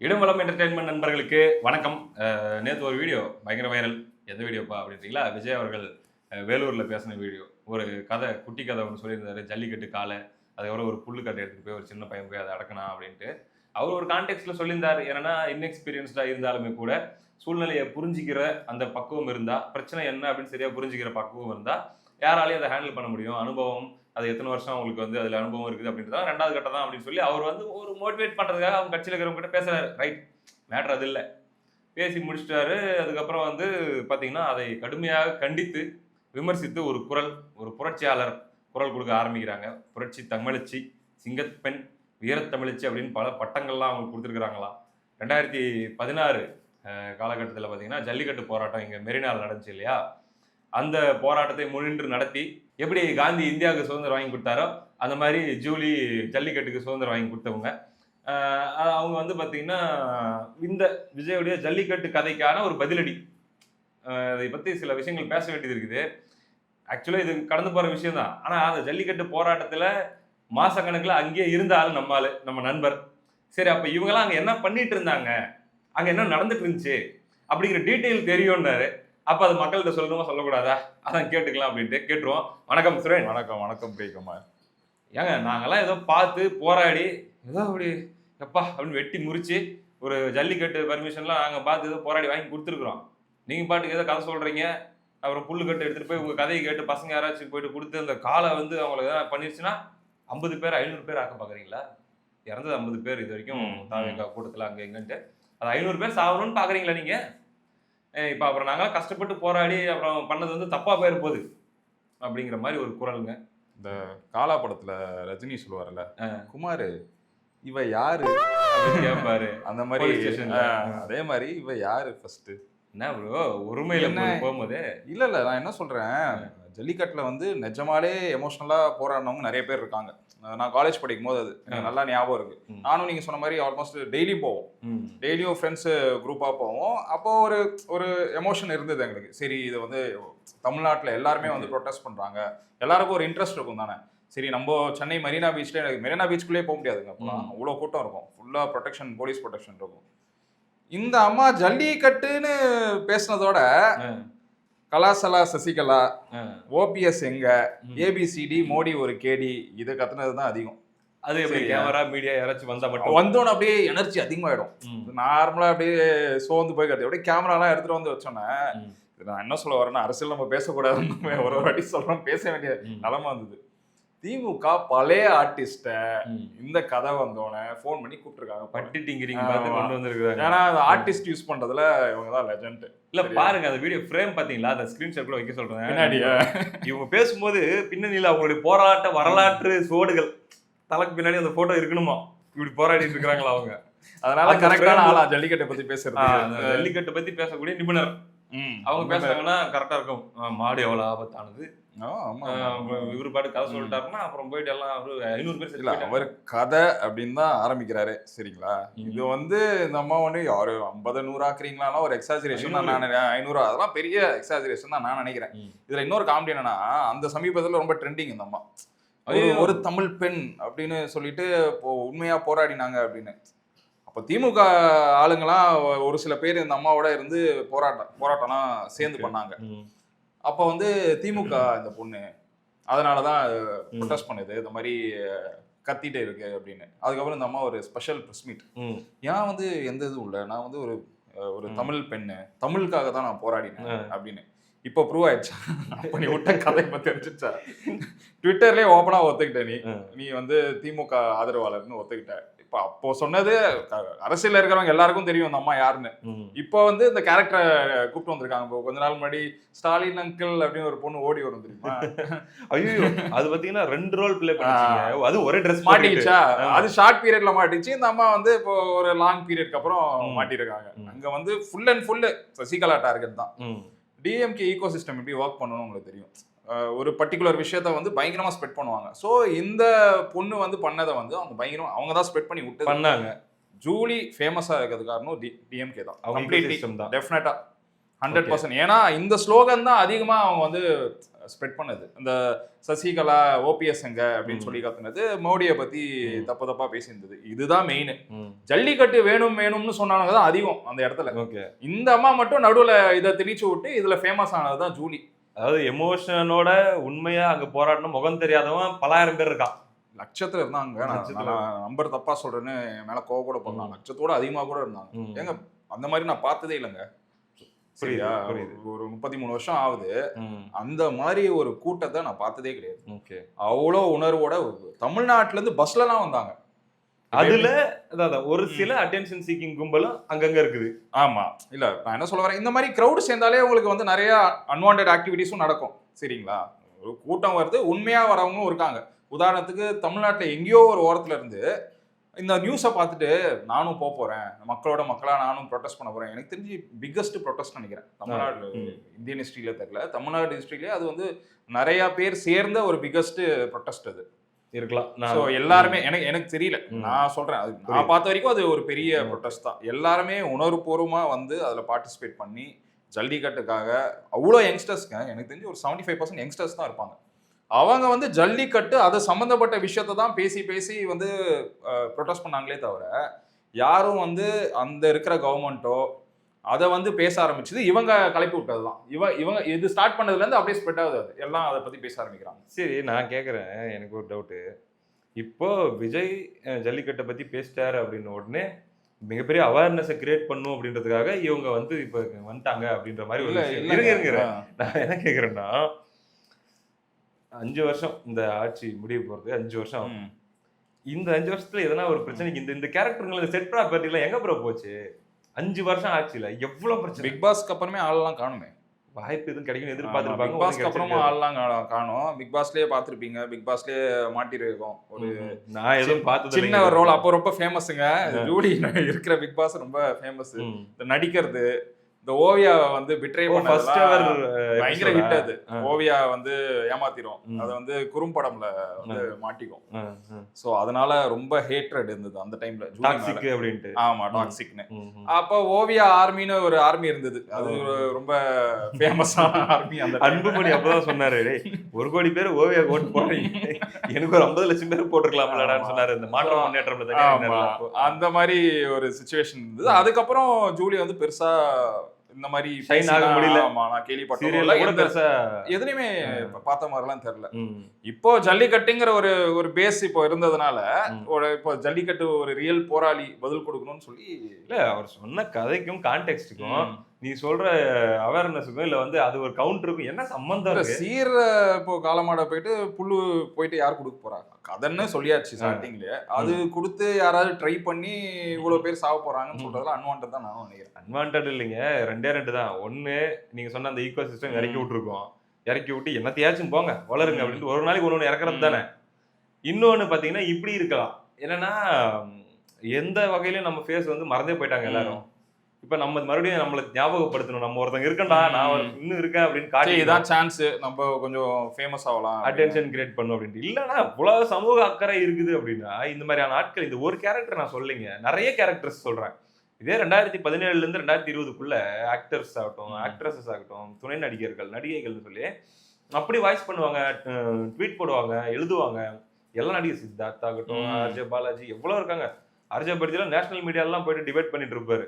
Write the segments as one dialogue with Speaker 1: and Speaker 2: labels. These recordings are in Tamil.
Speaker 1: இடம்பலம் என்டர்டைன்மெண்ட் நண்பர்களுக்கு வணக்கம். நேற்று ஒரு வீடியோ பயங்கர வைரல். எந்த வீடியோப்பா அப்படின்றீங்களா? விஜய் அவர்கள் வேலூரில் பேசின வீடியோ. ஒரு கதை, குட்டி கதை ஒன்று சொல்லியிருந்தாரு. ஜல்லிக்கட்டு காளை, அதுக்கப்புறம் ஒரு புல்லுக்கட்டை எடுத்துகிட்டு போய் ஒரு சின்ன பையன் போய் அதை அடக்கணும் அப்படின்ட்டு. அவர் ஒரு கான்டெக்ட்ல சொல்லியிருந்தார். ஏன்னா இன்எக்ஸ்பீரியன்ஸ்டாக இருந்தாலுமே கூட சூழ்நிலையை புரிஞ்சிக்கிற அந்த பக்குவம் இருந்தால், பிரச்சனை என்ன அப்படின்னு சரியாக புரிஞ்சிக்கிற பக்குவம் இருந்தால், யாராலையும் அதை ஹேண்டில் பண்ண முடியும். அனுபவம், அது எத்தனை வருஷம் அவங்களுக்கு அதில் அனுபவம் இருக்குது அப்படின்றத 2வது கட்டம் தான் அப்படின்னு சொல்லி அவர் ஒரு மோட்டிவேட் பண்ணுறதுக்காக அவங்க கட்சியில் இருக்கிறவங்க கிட்ட பேசுறாரு. ரைட், மேட்ரு அது இல்லை. பேசி முடிச்சிட்டாரு. அதுக்கப்புறம் பார்த்தீங்கன்னா அதை கடுமையாக கண்டித்து விமர்சித்து ஒரு புரட்சியாளர் குரல் கொடுக்க ஆரம்பிக்கிறாங்க. புரட்சி தமிழச்சி, சிங்கப்பெண், வீரத்தமிழச்சி அப்படின்னு பல பட்டங்கள்லாம் அவங்க கொடுத்துருக்குறாங்களாம். 2016 காலகட்டத்தில் பார்த்தீங்கன்னா ஜல்லிக்கட்டு போராட்டம் இங்கே மெரினாவில் நடந்துச்சு இல்லையா? அந்த போராட்டத்தை முன்னின்று நடத்தி எப்படி காந்தி இந்தியாவுக்கு சுதந்திரம் வாங்கி கொடுத்தாரோ அந்த மாதிரி ஜூலி ஜல்லிக்கட்டுக்கு சுதந்திரம் வாங்கி கொடுத்தவங்க. அவங்க பார்த்தீங்கன்னா இந்த விஜயுடைய ஜல்லிக்கட்டு கதைக்கான ஒரு பதிலடி. அதை பற்றி சில விஷயங்கள் பேச வேண்டியது இருக்குது. ஆக்சுவலாக இது கடந்து போகிற விஷயம் தான். ஆனால் அந்த ஜல்லிக்கட்டு போராட்டத்தில் மாசக்கணக்கில் அங்கேயே இருந்தாலும் நம்ம நண்பர். சரி, அப்போ இவங்கெல்லாம் அங்கே என்ன பண்ணிட்டு இருந்தாங்க, அங்கே என்ன நடந்துட்டு இருந்துச்சு அப்படிங்கிற டீட்டெயில் தெரியும்னாரு. அப்போ அது மக்கள்கிட்ட சொல்லணுமா சொல்லக்கூடாதா? அதான் கேட்டுக்கலாம் அப்படின்ட்டு கேட்டுருவோம். வணக்கம் சுரேன்.
Speaker 2: வணக்கம் பிரியகுமார்.
Speaker 1: ஏங்க, நாங்கெல்லாம் ஏதோ பார்த்து போராடி ஏதோ அப்படி எப்பா அப்படின்னு வெட்டி முறிச்சு ஒரு ஜல்லிக்கட்டு பர்மிஷன்லாம் நாங்கள் பார்த்து ஏதோ போராடி வாங்கி கொடுத்துருக்குறோம். நீங்கள் பாட்டுக்கு ஏதோ கதை சொல்கிறீங்க, அப்புறம் புல்லுக்கட்டு எடுத்துகிட்டு போய் உங்கள் கதையை கேட்டு பசங்க யாராச்சும் போயிட்டு கொடுத்து அந்த காலை அவங்களுக்கு எதாவது பண்ணிருச்சுன்னா 50 பேர் 500 பேர் ஆக்க பார்க்குறீங்களா? இறந்தது 50 பேர் இது வரைக்கும் தாவேக்கா கூட்டத்தில் அங்கே எங்கன்ட்டு அது 500 பேர் சாகணும்னு பார்க்குறீங்களா நீங்கள்? இப்போ அப்புறம் நாங்களாம் கஷ்டப்பட்டு போராடி அப்புறம் பண்ணது தப்பாக போயிட போகுது அப்படிங்கிற மாதிரி ஒரு குரலுங்க.
Speaker 2: இந்த காலா படத்துல ரஜினி சொல்லுவார்ல, குமார் இவ யாரு
Speaker 1: கேட்பாரு
Speaker 2: அந்த மாதிரி. அதே மாதிரி இவ யாரு ஃபர்ஸ்ட்
Speaker 1: என்ன ப்ரோ உரிமையில போகும்போது
Speaker 2: இல்ல நான் என்ன சொல்றேன், ஜல்லிக்கட்டுல நிஜமாலே எமோஷனலா போராடினவங்க நிறைய பேர் இருக்காங்க. நான் காலேஜ் படிக்கும் போது அது எனக்கு நல்லா ஞாபகம் இருக்கு. நானும் நீங்க சொன்ன மாதிரி ஆல்மோஸ்ட் டெய்லியும் போவோம். டெய்லியும் ஃப்ரெண்ட்ஸ் குரூப்பா போவோம். அப்போ ஒரு எமோஷன் இருந்தது எங்களுக்கு. சரி, இது தமிழ்நாட்டில் எல்லாருமே ப்ரொடெஸ்ட் பண்றாங்க, எல்லாருக்கும் ஒரு இன்ட்ரெஸ்ட் இருக்கும் தானே. சரி, நம்ம சென்னை மெரினா பீச்சுக்குள்ளேயே போக முடியாதுங்க. அப்போலாம் அவ்வளோ கூட்டம் இருக்கும், ஃபுல்லா ப்ரொடெக்ஷன், போலீஸ் ப்ரொடெக்ஷன் இருக்கும். இந்த அம்மா ஜல்லிக்கட்டுன்னு பேசினதோட கலாசலா சசிகலா, ஓபிஎஸ் எங்க, ஏபிசிடி மோடி ஒரு கேடி, இதை கத்துனது தான் அதிகம்.
Speaker 1: அது எப்படி கேமரா மீடியா யாராச்சும் வந்தா மட்டும்
Speaker 2: வந்தோன்னு அப்படியே எனர்ஜி அதிகமாயிடும். நார்மலா அப்படியே சோர்ந்து போய் கத்து அப்படியே கேமராலாம் எடுத்துட்டு வந்து வச்சோன்னே, நான் என்ன சொல்ல வரேன்னா, அரசியல் நம்ம பேசக்கூடாதுன்னு ஒரு வாட்டி சொல்றோம், பேச வேண்டிய நிலைமை வந்தது. திமுக பழைய ஆர்டிஸ்ட இந்த கதை வந்தோடனே போன் பண்ணி கூப்பிட்டுருக்காங்க.
Speaker 1: கொண்டு வந்திருக்காங்க.
Speaker 2: ஏன்னா அந்த ஆர்டிஸ்ட் யூஸ் பண்றதுல இவங்க தான் லெஜண்ட்.
Speaker 1: இல்ல பாருங்க, அந்த வீடியோ ஃப்ரேம் பாத்தீங்களா? அந்த ஸ்கிரீன்ஷாட் கூட வைக்க சொல்றேன் பின்னாடியா. இவங்க பேசும்போது பின்னணியில அவங்களுடைய போராட்ட வரலாற்று சோடுகள் தலைக்கு பின்னாடி அந்த போட்டோ இருக்கணுமா? இப்படி போராடிட்டு இருக்காங்களா அவங்க?
Speaker 2: அதனால கரெக்டான ஆளா ஜல்லிக்கட்டை பத்தி பேசுறது,
Speaker 1: ஜல்லிக்கட்டை பத்தி பேசக்கூடிய நிபுணர் அவங்க பேசுறாங்கன்னா கரெக்டா இருக்கும். மாடு எவ்வளவு ஆபத்தானது, இவரு பாட்டு கதை சொல்லிட்டாருன்னா அப்புறம் போயிட்டு எல்லாம் 500 பேர்
Speaker 2: இல்ல அவர் கதை அப்படின்னு தான் ஆரம்பிக்கிறாரு. சரிங்களா, இது இந்த அம்மா யாரு 50 100 ஆக்குறீங்களா ஒரு எக்ஸாஜரேஷன் தான் நான் 500, அதெல்லாம் பெரிய எக்ஸாஜரேஷன் தான் நான் நினைக்கிறேன். இதுல இன்னொரு காமெடி என்னன்னா, அந்த சமீபத்துல ரொம்ப ட்ரெண்டிங் இந்த அம்மா ஒரு தமிழ் பெண் அப்படின்னு சொல்லிட்டு உண்மையா போராடினாங்க அப்படின்னு. அப்போ திமுக ஆளுங்கெல்லாம் ஒரு சில பேர் இந்த அம்மாவோட இருந்து போராட்டம்லாம் சேர்ந்து பண்ணாங்க. அப்போ திமுக இந்த பொண்ணு அதனாலதான் ப்ரொடெஸ்ட் பண்ணுது, இந்த மாதிரி கத்திட்டே இருக்கு அப்படின்னு. அதுக்கப்புறம் இந்த அம்மா ஒரு ஸ்பெஷல் ப்ரெஸ் மீட். ஏன் எந்த இதுவும் இல்லை, நான் ஒரு தமிழ் பெண்ணு, தமிழுக்காக தான் நான் போராடினேன் அப்படின்னு. இப்போ ப்ரூவ் ஆயிடுச்சா? அப்போ நீ விட்ட கதை பத்தி தெரிஞ்சிச்சா? ட்விட்டர்லயே ஓப்பனா ஒத்துக்கிட்ட நீ திமுக ஆதரவாளர்னு ஒத்துக்கிட்ட. இப்போ அப்போ சொன்னது அரசியல் இருக்கிறவங்க எல்லாருக்கும் தெரியும் இந்த அம்மா யாருன்னு. இப்போ இந்த கேரக்டரை கூப்பிட்டு வந்திருக்காங்க. இப்போ கொஞ்ச நாள் முன்னாடி ஸ்டாலின் அங்கிள் அப்படின்னு ஒரு பொண்ணு ஓடி வரும் தெரியுமா?
Speaker 1: ஐயோ, அது பாத்தீங்கன்னா 2 ரோல் பிளே பண்ணாங்க. அது ஒரே ட்ரெஸ்
Speaker 2: மாட்டிச்சா? அது ஷார்ட் பீரியட்ல மாட்டிச்சு. இந்த அம்மா இப்போ ஒரு லாங் பீரியட்க்கு அப்புறம் மாட்டிருக்காங்க. அங்க full and full Sasikala target தான். டிஎம்கே ஈகோ சிஸ்டம் எப்படி ஒர்க் பண்ணணும்னு உங்களுக்கு தெரியும். ஒரு பர்டிகுலர் விஷயத்த பயங்கரமா ஸ்ப்ரெட் பண்ணுவாங்க. ஸோ இந்த பொண்ணு பண்ணதை அவங்க பயங்கரமா அவங்க தான் ஸ்ப்ரெட் பண்ணி விட்டு
Speaker 1: பண்ணாங்க.
Speaker 2: ஜூலி ஃபேமஸா இருக்கிறது காரணம் டிஎம்கே தான்.
Speaker 1: டெஃபினட்டா
Speaker 2: 100%. ஏன்னா இந்த ஸ்லோகன் தான் அதிகமா அவங்க ஸ்ப்ரெட் பண்ணது. இந்த சசிகலா ஓபிஎஸ் எங்க அப்படின்னு சொல்லி கத்துனது, மோடியை பத்தி தப்பு தப்பா பேசியிருந்தது. இதுதான் மெயின். ஜல்லிக்கட்டு வேணும் வேணும்னு சொன்னாங்க தான் அதிகம் அந்த இடத்துல. இந்த அம்மா மட்டும் நடுவுல இதை திணிச்சு விட்டு இதுல ஃபேமஸ் ஆனதுதான் ஜூலி.
Speaker 1: அதாவது எமோஷனோட உண்மையா அங்க போராடணும், முகம் தெரியாதவன் பலாயிரம் பேர் இருக்கான்.
Speaker 2: லட்சத்துல இருந்தாங்க. நான் நம்பர் தப்பா சொல்றேன்னு மேல கோவ கூட பண்ணலாம். லட்சத்தோட அதிகமா கூட இருந்தாங்க. ஏங்க அந்த மாதிரி நான் பார்த்ததே இல்லைங்க. சரியா, ஒரு 33 வருஷம் ஆகுது. அந்த மாதிரி ஒரு கூட்டத்தை நான் பார்த்ததே கிடையாது. அவ்வளோ உணர்வோட தமிழ்நாட்டுல இருந்து பஸ்ல எல்லாம் வந்தாங்க.
Speaker 1: அதுல ஒரு சில அட்டென்ஷன் சீக்கிங் கும்பலும் அங்கங்க இருக்குது.
Speaker 2: ஆமா, இல்ல நான் என்ன சொல்ல வரேன், இந்த மாதிரி கிரௌட் சேர்ந்தாலே உங்களுக்கு வந்து நிறைய அன்வான்டட் ஆக்டிவிட்டிஸும் நடக்கும். சரிங்களா, ஒரு கூட்டம் வருது, உண்மையா வரவங்களும் இருக்காங்க. உதாரணத்துக்கு தமிழ்நாட்டுல எங்கேயோ ஒரு ஓரத்துல இருந்து இந்த நியூஸை பார்த்துட்டு நானும் போறேன், மக்களோட மக்களா நானும் ப்ரொடெஸ்ட் பண்ண போறேன். எனக்கு தெரிஞ்சு பிக்கஸ்ட் ப்ரொடெஸ்ட் நினைக்கிறேன் தமிழ்நாடு, இந்தியன் ஹிஸ்டரியில தெரியல, தமிழ்நாடு ஹிஸ்டரியிலே அது வந்து நிறைய பேர் சேர்ந்த ஒரு பிக்கஸ்ட் ப்ரொடெஸ்ட் அது இருக்கலாம். எல்லாருமே எனக்கு தெரியல, நான் சொல்றேன், அது நான் பார்த்த வரைக்கும் அது ஒரு பெரிய ப்ரொடெஸ்ட் தான். எல்லாருமே உணர்வுபூர்வமா வந்து அதுல பார்ட்டிசிபேட் பண்ணி ஜல்லிக்கட்டுக்காக அவ்வளோ யங்ஸ்டர்ஸ்ங்க, எனக்கு தெரிஞ்சு ஒரு 75% யங்ஸ்டர்ஸ் தான் இருப்பாங்க. அவங்க வந்து ஜல்லிக்கட்டு அது சம்பந்தப்பட்ட விஷயத்தை தான் பேசி பேசி வந்து ப்ரொடெஸ்ட் பண்ணாங்களே தவிர, யாரும் வந்து அந்த இருக்கிற கவர்மெண்ட்டோ அதை வந்து பேச ஆரம்பிச்சது இவங்க கலப்பி விட்டது தான். இவங்க இது ஸ்டார்ட் பண்ணதுலேருந்து அப்படியே ஸ்ப்ரெட் ஆகுது, அது எல்லாம் அதை பற்றி பேச ஆரம்பிக்கிறாங்க.
Speaker 1: சரி, நான் கேட்குறேன், எனக்கு ஒரு டவுட்டு. இப்போ விஜய் ஜல்லிக்கட்டை பற்றி பேசிட்டாரு அப்படின்னு உடனே மிகப்பெரிய அவேர்னஸை கிரியேட் பண்ணும் அப்படின்றதுக்காக இவங்க வந்து இப்போ வந்துட்டாங்க அப்படின்ற மாதிரி ஒரு நான் என்ன கேட்குறேன்னா, 5 வருஷம் இந்த ஆட்சி முடிய போகிறது, 5 வருஷம் ஆகும். இந்த 5 வருஷத்துல எதனா ஒரு பிரச்சனைக்கு இந்த கேரக்டருங்களை இந்த செட் ப்ராப்பர்ட்டிலாம் எங்க ப்ரோ போச்சு? 5 வருஷம் ஆட்சியில எவ்வளவு பிரச்சனை.
Speaker 2: பிக் பாஸ்க்கு அப்புறமே ஆள்லாம் காணுமே,
Speaker 1: வாய்ப்பு எதுவும் கிடைக்கும் எதிர்பார்த்துருப்பாங்க.
Speaker 2: பிக் பாஸ்க்கு அப்புறமா ஆள்லாம் காணும். பிக் பாஸ்லயே பார்த்துருப்பீங்க, பிக் பாஸ்லயே மாட்டிருக்கோம். ஒரு
Speaker 1: நான் எதுவும் பார்த்து
Speaker 2: சின்ன ஒரு ரோல், அப்போ ரொம்ப ஃபேமஸுங்க ஜூலி. இருக்கிற பிக் பாஸ் ரொம்ப ஃபேமஸ். இந்த நடிக்கிறது, இந்த ஓவியா வந்து பிட்ரே பயங்கர ஹிட். அது ஓவியா வந்து ஏமாத்திரும், அது வந்து குறும்படம்ல வந்து மாட்டிக்கும். சோ அதனால ரொம்ப ஹேட்ரட் இருந்தது அந்த டைம்ல
Speaker 1: டாக்ஸிக் அப்படின்ட்டு.
Speaker 2: ஆமா, டாக்ஸிக்னு. அப்ப ஓவியா ஆர்மின்னு ஒரு ஆர்மி இருந்தது, அது ரொம்ப ஃபேமஸான ஆர்மி. அந்த
Speaker 1: அன்புமணி அப்பதான் சொன்னாரு, 1 கோடி பேர் ஓவியா ஓட்டு போடுறீங்க, எனக்கு ஒரு 50 லட்சம் பேர் போட்டுருக்கலாம்லடான்னு சொன்னாரு. இந்த மாற்றம் முன்னேற்றம்
Speaker 2: அந்த மாதிரி ஒரு சிச்சுவேஷன் இருந்தது. அதுக்கப்புறம் ஜூலி வந்து பெருசா இந்த மாதிரி
Speaker 1: ஷைன் ஆக முடியல.
Speaker 2: நான் கேள்விப்பட்டேன், எதுலையுமே பார்த்த மாதிரிலாம் தெரியல. இப்போ ஜல்லிக்கட்டுங்கிற ஒரு பேஸ் இப்போ இருந்ததுனால இப்போ ஜல்லிக்கட்டு ஒரு ரியல் போராளி பதில் கொடுக்கணும்னு சொல்லி
Speaker 1: இல்ல, அவர் சொன்ன கதைக்கும் கான்டெக்ஸ்டுக்கும் நீ சொல்ற அவேர்னஸுக்கும் இல்ல வந்து அது ஒரு கவுண்டருக்கும் என்ன சம்பந்தம்?
Speaker 2: சீர இப்போ காலமாட போயிட்டு புல்லு போயிட்டு யார் கொடுக்க போறாங்க, கதைன்னு சொல்லியாச்சு ஸ்டார்டிங்லயே. அது கொடுத்து யாராவது ட்ரை பண்ணி இவ்வளவு பேர் சாவ போறாங்கன்னு சொல்றதுல அன்வான்டட் தான் நான் நினைக்கிறேன்.
Speaker 1: அன்வான்டட் இல்லைங்க, 2 தான். ஒண்ணு, நீங்க சொன்ன அந்த ஈகோ சிஸ்டம் இறக்கி விட்டுருக்கோம், இறக்கி விட்டு என்னத்தையாச்சும் போங்க வளருங்க அப்படின்ட்டு ஒரு நாளைக்கு ஒண்ணு இறக்குறது தானே. இன்னொன்னு பாத்தீங்கன்னா இப்படி இருக்கலாம், என்னன்னா எந்த வகையிலும் நம்ம ஃபேஸ் வந்து மறந்தே போயிட்டாங்க எல்லாரும். இப்ப நம்ம மறுபடியும் நம்மளுக்கு ஞாபகப்படுத்தணும், நம்ம ஒருத்தங்க இருக்கண்டா, நான் இன்னும் இருக்கேன் அப்படின்னு காட்டி
Speaker 2: இதான் சான்ஸ், நம்ம கொஞ்சம் ஃபேமஸ் ஆகலாம்,
Speaker 1: அட்டென்ஷன் கிரியேட் பண்ணும் அப்படின்ட்டு. இல்லைன்னா இவ்வளவு சமூக அக்கறை இருக்குது அப்படின்னா இந்த மாதிரியான ஆட்கள், இந்த ஒரு கேரக்டர் நான் சொல்லிங்க, நிறைய கேரக்டர்ஸ் சொல்றேன். இதே 2017 இருந்து 2020க்குள்ள ஆக்டர்ஸ் ஆகட்டும், ஆக்ட்ரஸஸ் ஆகட்டும், துணை நடிகர்கள், நடிகைகள்னு சொல்லி அப்படி வாய்ஸ் பண்ணுவாங்க, ட்வீட் போடுவாங்க, எழுதுவாங்க. எல்லா நடிகர் சித்தார்த் ஆகட்டும், அர்ஜய் பாலாஜி, எவ்வளவு இருக்காங்க. அர்ஜய் படுத்திலாம் நேஷனல் மீடியாலாம் போயிட்டு டிபேட் பண்ணிட்டு இருப்பாரு.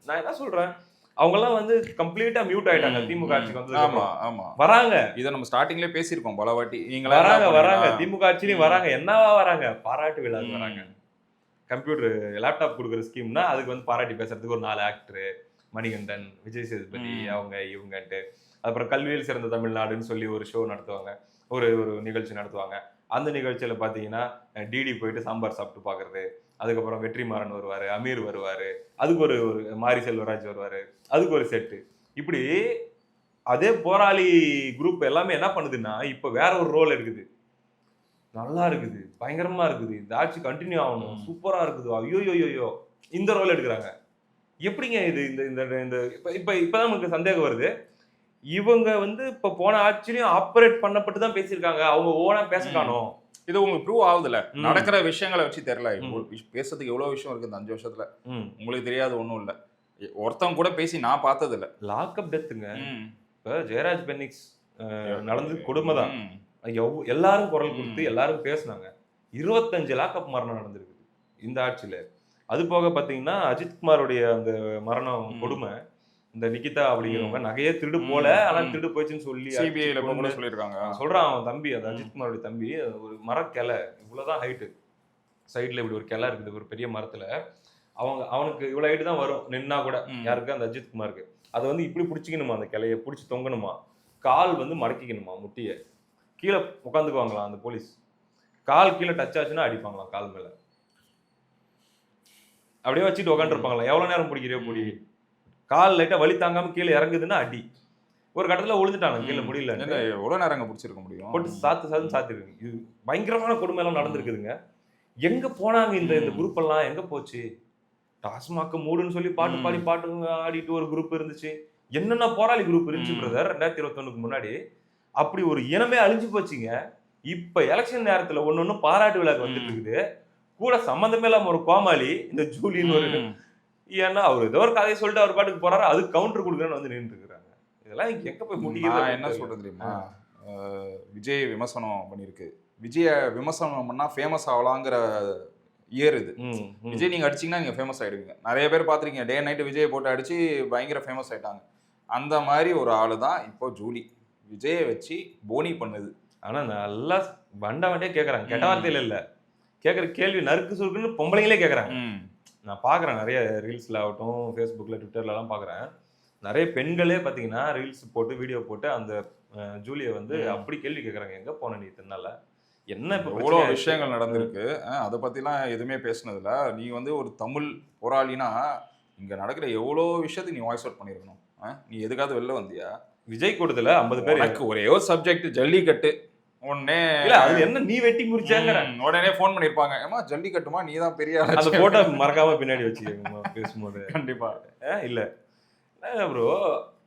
Speaker 1: நான் என்ன சொல்றேன், அவங்க எல்லாம் வந்து கம்ப்ளீட்டா மியூட் ஆயிட்டாங்க திமுக ஆட்சிக்கு வந்து.
Speaker 2: ஆமா ஆமா, வராங்க. இதை நம்ம ஸ்டார்டிங்லயே பேசியிருக்கோம் பல வாட்டி. நீங்க
Speaker 1: வராங்க திமுக ஆட்சியிலையும் வராங்க. என்னவா வராங்க? பாராட்டு விழாக்கு வராங்க. கம்ப்யூட்டர் லேப்டாப் கொடுக்குற ஸ்கீம்னா அதுக்கு வந்து பாராட்டி பேசுறதுக்கு ஒரு 4 ஆக்டர், மணிகண்டன், விஜய் சேதுபதி, அவங்க இவங்கன்ட்டு. அப்புறம் கல்வியில் சிறந்த தமிழ்நாடுன்னு சொல்லி ஒரு ஷோ நடத்துவாங்க, ஒரு நிகழ்ச்சி நடத்துவாங்க. அந்த நிகழ்ச்சியில பாத்தீங்கன்னா டிடி போயிட்டு சாம்பார் சாப்பிட்டு பாக்குறது, அதுக்கப்புறம் வெற்றிமாறன் வருவாரு, அமீர் வருவாரு, அதுக்கு ஒரு மாரி செல்வராஜ் வருவாரு, அதுக்கு ஒரு செட்டு. இப்படி அதே போராளி குரூப் எல்லாமே என்ன பண்ணுதுன்னா இப்ப வேற ஒரு ரோல் எடுக்குது. நல்லா இருக்குது, பயங்கரமா இருக்குது, இந்த ஆட்சி கண்டினியூ ஆகணும், சூப்பரா இருக்குது, ஐயோ இந்த ரோல் எடுக்கிறாங்க. எப்படிங்க இது? இந்த இப்பதான் நமக்கு சந்தேகம் வருது, இவங்க வந்து இப்ப போன ஆட்சியிலையும் ஆப்பரேட் பண்ணப்பட்டு தான் பேசியிருக்காங்க, அவங்க ஓனா பேச காணோம்.
Speaker 2: இது உங்களுக்கு ப்ரூவ் ஆகுதுல, நடக்கிற விஷயங்களை வச்சு தெரியல. பேசுறதுக்கு எவ்வளவு விஷயம் இருக்கு இந்த 5 வருஷத்துல, உங்களுக்கு தெரியாது ஒண்ணும் இல்ல. ஒருத்தவங்க கூட பேசி நான் பார்த்தது இல்ல.
Speaker 1: லாக்அப் டெத்துங்க. இப்ப ஜெயராஜ் பென்னிக்ஸ் நடந்தது கொடுமை தான். எல்லாரும் குரல் கொடுத்து எல்லாரும் பேசுனாங்க. 25 லாக்அப் மரணம் நடந்திருக்கு இந்த ஆட்சியில. அது போக பாத்தீங்கன்னா அஜித்குமாரோடைய அந்த மரணம் கொடுமை. இந்த நிகிதா அப்படிங்கிறவங்க நகையே திருடு போல, ஆனா திருடு போச்சுன்னு சொல்லி
Speaker 2: சிபிஐல கூட சொல்லியிருக்காங்க.
Speaker 1: சொல்றான் அவன் தம்பி, அந்த அஜித்குமாரோட தம்பி, ஒரு மரக்கிளை இவ்வளவுதான் ஹைட்டு, சைட்ல இப்படி ஒரு கிளை இருக்குது ஒரு பெரிய மரத்துல. அவனுக்கு இவ்வளவு ஹைட்டு தான் வரும் நின்னா கூட. யாருக்கு? அந்த அஜித்குமாருக்கு. அதை வந்து இப்படி பிடிச்சிக்கணுமா, அந்த கிளையை பிடிச்சி தொங்கணுமா, கால் வந்து மடக்கிக்கணுமா, முட்டியை கீழே உட்காந்துக்குவாங்களாம் அந்த போலீஸ். கால் கீழே டச் ஆச்சுன்னா அடிப்பாங்களாம் கால் மேல. அப்படியே வச்சுட்டு உட்காந்துருப்பாங்களாம். எவ்வளவு நேரம் பிடிக்கிறியோ பிடி, கால் லைட்டா வலி தாங்காம கீழே இறங்குதுன்னா அடி. ஒரு கட்டத்துல விழுந்துட்டாங்க கீழே, முடியல.
Speaker 2: எவ்வளவு நேரம் பிடிச்சிருக்க முடியும்,
Speaker 1: போட்டு சாத்திருக்கு. இது பயங்கரமான கொடுமை எல்லாம் நடந்திருக்குதுங்க. எங்க போனாங்க இந்த குரூப் எல்லாம்? எங்க போச்சு? டாஸ்மாக் மூடுன்னு சொல்லி பாட்டு பாடி பாட்டு ஆடிட்டு ஒரு குரூப் இருந்துச்சு. என்னென்ன போராளி குரூப் இருந்துச்சு பிரதர் 2021க்கு முன்னாடி. அப்படி ஒரு இனமே அழிஞ்சு போச்சுங்க. இப்ப எலெக்ஷன் நேரத்துல ஒன்னொன்னு பாராட்டு விழாக்கு வந்துட்டு இருக்குது. கூட சம்பந்தமே இல்லாம ஒரு கோமாளி, இந்த ஜூலின்னு ஒரு, ஏன்னா அவர் ஏதோ ஒரு கதையை சொல்லிட்டு அவர் பாட்டுக்கு போறாரு, அது கவுண்டர் கொடுக்குறேன்னு வந்து நின்று இருக்கிறாங்க. இதெல்லாம் எங்க போய் முடியும்? என்ன சொல்றது தெரியுமா?
Speaker 2: விஜய் விமர்சனம் பண்ணிருக்கு. விஜய விமர்சனம் பண்ணா ஃபேமஸ் ஆகலாங்கிற இயர் இது. விஜய் நீங்க அடிச்சீங்கன்னா நீங்க ஃபேமஸ் ஆயிடுவீங்க. நிறைய பேர் பாத்திருக்கீங்க, டே நைட் விஜய் போட்டு அடிச்சு பயங்கர ஃபேமஸ் ஆயிட்டாங்க. அந்த மாதிரி ஒரு ஆளு தான் இப்போ ஜூலி. விஜயை வச்சு போனி பண்ணுது.
Speaker 1: ஆனா நல்லா வண்டியே கேட்கறாங்க, கெட்ட வார்த்தையில இல்ல, கேட்கற கேள்வி நறுக்கு சுருக்குன்னு பொம்பளைங்களே கேட்கறாங்க. நான் பாக்குறேன் நிறைய ரீல்ஸ்ல ஆகட்டும், ஃபேஸ்புக்ல ட்விட்டர்ல எல்லாம் பாக்குறேன். நிறைய பெண்களே பாத்தீங்கன்னா ரீல்ஸ் போட்டு வீடியோ போட்டு அந்த ஜூலியை வந்து அப்படி கேள்வி கேட்கறாங்க, எங்க போன நீ இத்தனால, என்ன இப்ப
Speaker 2: எவ்வளவு விஷயங்கள் நடந்திருக்கு, அதை பத்திலாம் எதுவுமே பேசினதுல. நீ வந்து ஒரு தமிழ் போராளினா இங்க நடக்கிற எவ்வளவு விஷயத்துக்கு நீ வாய்ஸ் அவுட் பண்ணிருக்கணும். நீ எதுக்காவது வெளில வந்தியா?
Speaker 1: விஜய் கூட்டத்துல 50 பேர்,
Speaker 2: எனக்கு ஒரே ஒரு சப்ஜெக்ட் ஜல்லிக்கட்டு. உடனே
Speaker 1: அது என்ன நீ வெட்டி முடிச்சாங்க,
Speaker 2: உடனே போன் பண்ணிருப்பாங்க, ஏமா ஜல்லிக்கட்டுமா நீ தான் பெரிய ஆளு.
Speaker 1: அந்த போட்டோ மறக்காம பின்னாடி வச்சுக்கோங்க பேசும்போது.
Speaker 2: கண்டிப்பா
Speaker 1: இல்ல ப்ரோ.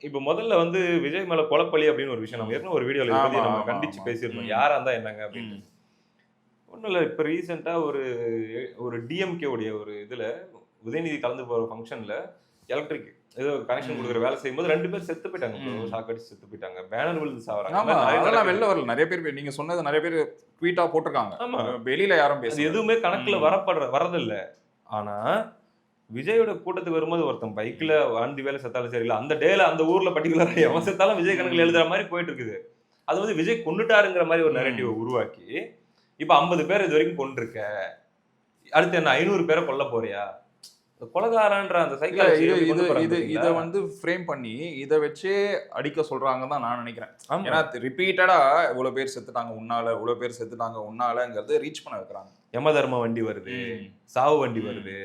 Speaker 1: இப்ப முதல்ல வந்து விஜய் மேல கொலைப்பள்ளி அப்படின்னு ஒரு விஷயம் நம்ம ஏற்கனவே ஒரு வீடியோல நம்ம கண்டிச்சு பேசியிருந்தோம், யாரா இருந்தா என்னங்க அப்படின்னு. ஒன்றும் இல்லை, இப்போ ரீசெண்டாக ஒரு டிஎம்கே உடைய ஒரு இதில் உதயநிதி கலந்து போகிற ஃபங்க்ஷனில் எலக்ட்ரிக் ஏதோ கனெக்ஷன் கொடுக்குற வேலை செய்யும்போது 2 பேர் செத்து போயிட்டாங்க, ஷாக் அடிச்சு செத்து போயிட்டாங்க, பேனர் விழுந்து சாவறாங்க.
Speaker 2: அதெல்லாம் வெளில வரல. நிறைய பேர் நீங்க சொன்னது நிறைய பேர் ட்வீட்டா போட்டிருக்காங்க. ஆமா, வெளியில யாரும் பேச
Speaker 1: எதுவுமே கணக்குல வரதில்லை. ஆனா விஜயோட கூட்டத்துக்கு வரும்போது ஒருத்தன் பைக்ல வாந்தி வேலை செத்தாலும் சரியில்லை, அந்த டேல அந்த ஊர்ல பர்டிகுலரா எவன் செத்தாலும் விஜய் கணக்குல எழுதுற மாதிரி போயிட்டு இருக்குது. அது வந்து விஜய் கொண்டுட்டாருங்கிற மாதிரி ஒரு நரேட்டிவ் உருவாக்கி இப்ப 50 பேர் இது வரைக்கும் கொண்டிருக்க, அடுத்து என்ன 500 பேரை கொல்ல போறியா? கொலகாரன்ற அந்த சைக்காலஜி
Speaker 2: இதை வந்து ஃப்ரேம் பண்ணி இதை வச்சே அடிக்க சொல்றாங்கன்னு தான் நான் நினைக்கிறேன். ஏன்னா ரிப்பீட்டடா இவ்வளவு பேர் செத்துட்டாங்க உன்னால, இவ்வளவு பேர் செத்துட்டாங்க உன்னாலங்கிறத ரீச் பண்ண வைக்கிறாங்க.
Speaker 1: யம தர்ம வண்டி வருது, சாவு வண்டி வருது,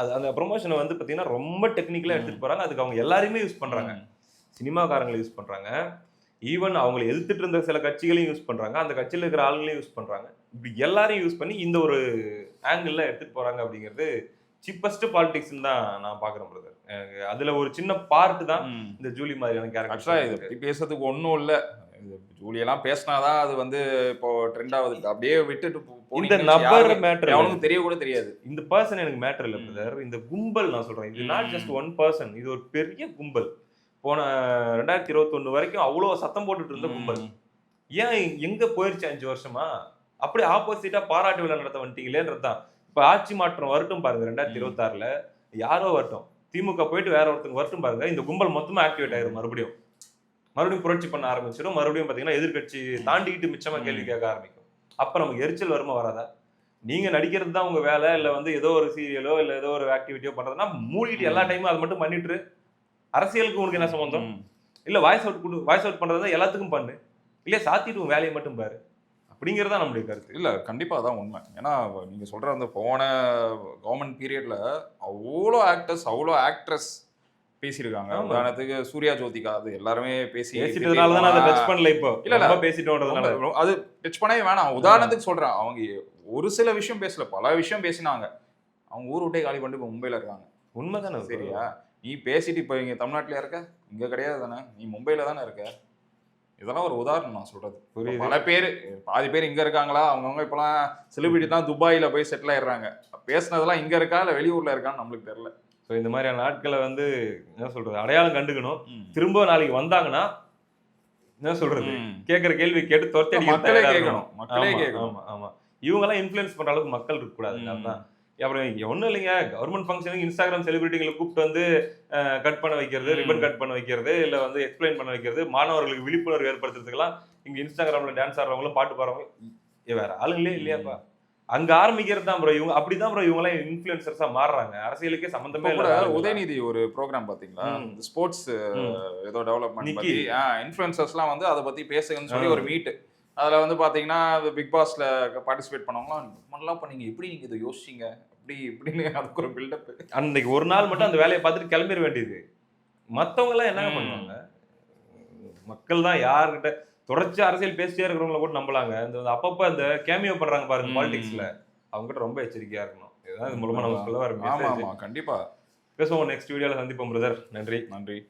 Speaker 1: அது அந்த ப்ரொமோஷனை வந்து பாத்தீங்கன்னா ரொம்ப டெக்னிக்கலா எடுத்துட்டு போறாங்க. அதுக்கு அவங்க எல்லாருமே யூஸ் பண்றாங்க, சினிமாக்காரங்களை யூஸ் பண்றாங்க, ஈவன் அவங்களை எதிர்த்துட்டு இருந்த சில கட்சிகளையும் யூஸ் பண்றாங்க, அந்த கட்சியில இருக்கிற ஆளுங்களையும் யூஸ் பண்றாங்க. இப்படி எல்லாரையும் யூஸ் பண்ணி இந்த ஒரு ஆங்கிள் எடுத்துட்டு போறாங்க. அப்படிங்கிறது சீப்பஸ்ட் பாலிடிக்ஸ் தான் நான் பாக்குறேன் பிரதர். அதுல ஒரு சின்ன பார்ட் தான் இந்த ஜூலி மாதிரியான கேரக்டர்.
Speaker 2: பேசுறதுக்கு ஒன்றும் இல்லை, ஜூலியெல்லாம் பேசினாதான் அது வந்து இப்போ ட்ரெண்ட் ஆகுது. அப்படியே விட்டுட்டு
Speaker 1: இந்த நபர் மேட்டர்
Speaker 2: அவனுக்கு தெரிய கூட தெரியாது.
Speaker 1: இந்த பர்சன் எனக்கு மேட்டர் இல்லை பிரதர், இந்த கும்பல் நான் சொல்றேன். இது நாட் ஜஸ்ட் ஒன் பர்சன், இது ஒரு பெரிய கும்பல். போன 2021 வரைக்கும் அவ்வளோ சத்தம் போட்டுட்டு இருந்த கும்பல் ஏன் எங்க போயிருச்சு 5 வருஷமா? அப்படி ஆப்போசிட்டா பாராட்டு விழா நடத்த வந்துட்டீங்களேன்றதுதான். இப்ப ஆட்சி மாற்றம் வரட்டும் பாருங்க, 2026ல யாரோ வரட்டும், திமுக போயிட்டு வேற ஒருத்தங்க வரட்டும் பாருங்க, இந்த கும்பல் மொத்தமா ஆக்டிவேட் ஆயிரும். மறுபடியும் புரட்சி பண்ண ஆரம்பிச்சிடும். மறுபடியும் பாத்தீங்கன்னா எதிர்கட்சி தாண்டிக்கிட்டு மிச்சமா கேள்வி கேட்க ஆரம்பிக்கும். அப்ப நமக்கு எரிச்சல் வருமா வராதா? நீங்க நடிக்கிறது தான் உங்க வேலை, இல்ல வந்து ஏதோ ஒரு சீரியலோ இல்ல ஏதோ ஒரு ஆக்டிவிட்டியோ பண்றதுன்னா மூடிட்டு எல்லா டைமும் அதை மட்டும் பண்ணிட்டு அரசியலுக்கு உங்களுக்கு என்ன சம்பந்தம்? இல்ல வாய்ஸ் அவுட் பண்றதா எல்லாத்துக்கும் பண்ணு, இல்ல சாத்திட்டு உன் வேலையை மட்டும் பாரு, அப்படிங்கறதா நம்மளுடைய கருத்து.
Speaker 2: இல்ல கண்டிப்பா அதான் உண்மை. ஏன்னா நீங்க சொல்ற அந்த போன கவர்மெண்ட் பீரியட்ல அவ்வளோ ஆக்டர்ஸ் அவ்வளோ ஆக்ட்ரஸ் பேசியிருக்காங்க. உதாரணத்துக்கு சூர்யா ஜோதிகா, அது எல்லாருமே
Speaker 1: பேசிட்டதுனால தான் அதை டச் பண்ணல. இப்போ இல்ல பேசிட்டோன்றதுனால
Speaker 2: அது டச் பண்ணவே வேணாம். உதாரணத்துக்கு சொல்றேன், அவங்க ஒரு சில விஷயம் பேசல, பல விஷயம் பேசினாங்க. அவங்க ஊர் விட்டே காலி பண்ணிட்டு இப்போ மும்பைல இருக்காங்க.
Speaker 1: உண்மைதானே?
Speaker 2: சரியா, நீ பேசிட்டு இப்போ இங்க தமிழ்நாட்டிலே இருக்க, இங்க கிடையாது தானே, நீ மும்பைல தானே இருக்க. இதெல்லாம் ஒரு உதாரணம் நான் சொல்றது. பல பேர், பாதி பேர் இங்க இருக்காங்களா, அவங்கவுங்க இப்பெல்லாம் செலிபிரிட்டி தான் துபாயில போய் செட்டில் ஆயிடுறாங்க. பேசினதெல்லாம் இங்க இருக்கா இல்ல வெளியூர்ல இருக்கான்னு நம்மளுக்கு தெரியல.
Speaker 1: ஸோ இந்த மாதிரியான நாட்களை வந்து என்ன சொல்றது, அடையாளம் கண்டுக்கணும். திரும்ப நாளைக்கு வந்தாங்கன்னா என்ன சொல்றது,
Speaker 2: ம்.
Speaker 1: கேட்கிற கேள்வி கேட்டு துரத்தி
Speaker 2: மக்களே
Speaker 1: அடிக்க
Speaker 2: கேட்கணும், மக்களே
Speaker 1: ஆமா
Speaker 2: கேட்கணும்.
Speaker 1: ஆமா ஆமா. இவங்கெல்லாம் இன்ஃப்ளூயன்ஸ் பண்ற அளவுக்கு மக்கள் இருக்கக்கூடாதுங்க.
Speaker 2: ம்.
Speaker 1: அதுதான். அப்புறம் ஒண்ணும் இல்லைங்க, கவர்மெண்ட் ஃபங்க்ஷனுக்கு இன்ஸ்டாகிராம் செலிபிரிட்டிகளை கூப்பிட்டு வந்து கட் பண்ண வைக்கிறது, ரிப்பன்
Speaker 2: ம்.
Speaker 1: கட் பண்ண வைக்கிறது, இல்ல வந்து எக்ஸ்பிளைன் பண்ண வைக்கிறது, மாணவர்களுக்கு விழிப்புணர்வு ஏற்படுத்துறதுக்கெல்லாம் இங்க இன்ஸ்டாகிராம்ல டான்ஸ் ஆடுறவங்களும் பாட்டு பாடுறவங்க வேற ஆளுங்களே இல்லையாப்பா. அங்க ஆரம்பிக்கிறது தான் ப்ரோ. இவங்க அப்படிதான் ப்ரோ இவங்கலாம் இன்ஃப்ளூயன்சர்ஸா மாறுறாங்க. அரசியலுக்கே
Speaker 2: இப்ப
Speaker 1: சம்பந்தமே
Speaker 2: கூட
Speaker 1: இல்லாத ஆளுங்க.
Speaker 2: உதயநிதி ஒரு ப்ரோகிராம் பாத்தீங்களா?
Speaker 1: ம்.
Speaker 2: இந்த ஸ்போர்ட்ஸ்
Speaker 1: ம்.
Speaker 2: ஏதோ டெவலப்மெண்ட்
Speaker 1: நிக்கி.
Speaker 2: பத்தி இன்ஃப்ளூயன்சர்ஸ்லாம் வந்து அத பத்தி பேசுங்கன்னு சொல்லி ஒரு மீட். அதுல வந்து பாத்தீங்கன்னா, பிக் பாஸ்ல பார்ட்டிசிபேட் பண்ணவங்கலாம் "இப்படிலாம் பண்ணீங்க. எப்படி நீங்க இத யோசிச்சீங்க?" அப்படி இப்படின்னு அதுக்கு ஒரு பில்டப்.
Speaker 1: அன்னைக்கு ஒரு நாள் மட்டும் அந்த வேலைய பார்த்துட்டு கிளம்பிற வேண்டியது. மத்தவங்க எல்லாம் என்னங்க
Speaker 2: ம்.
Speaker 1: பண்ணுவாங்க? மக்கள் தான் யார்கிட்ட தொடர்ச்சியா அரசியல் பேசிட்டே இருக்கிறவங்கள கூட நம்பலாங்க. இந்த அப்பப்ப அந்த கேமியோ பண்றாங்க பாருங்க பாலிடிக்ஸ்ல. அவங்க கிட்ட ரொம்ப எச்சரிக்கையா இருக்கணும். இதுதான் இது மூலமா நம்ம சொல்ல வர
Speaker 2: ஆமா,
Speaker 1: மெசேஜ்.
Speaker 2: ஆமா. கண்டிப்பா.
Speaker 1: பேசுவோம் நெக்ஸ்ட் வீடியோல சந்திப்போம் பிரதர். நன்றி.
Speaker 2: நன்றி.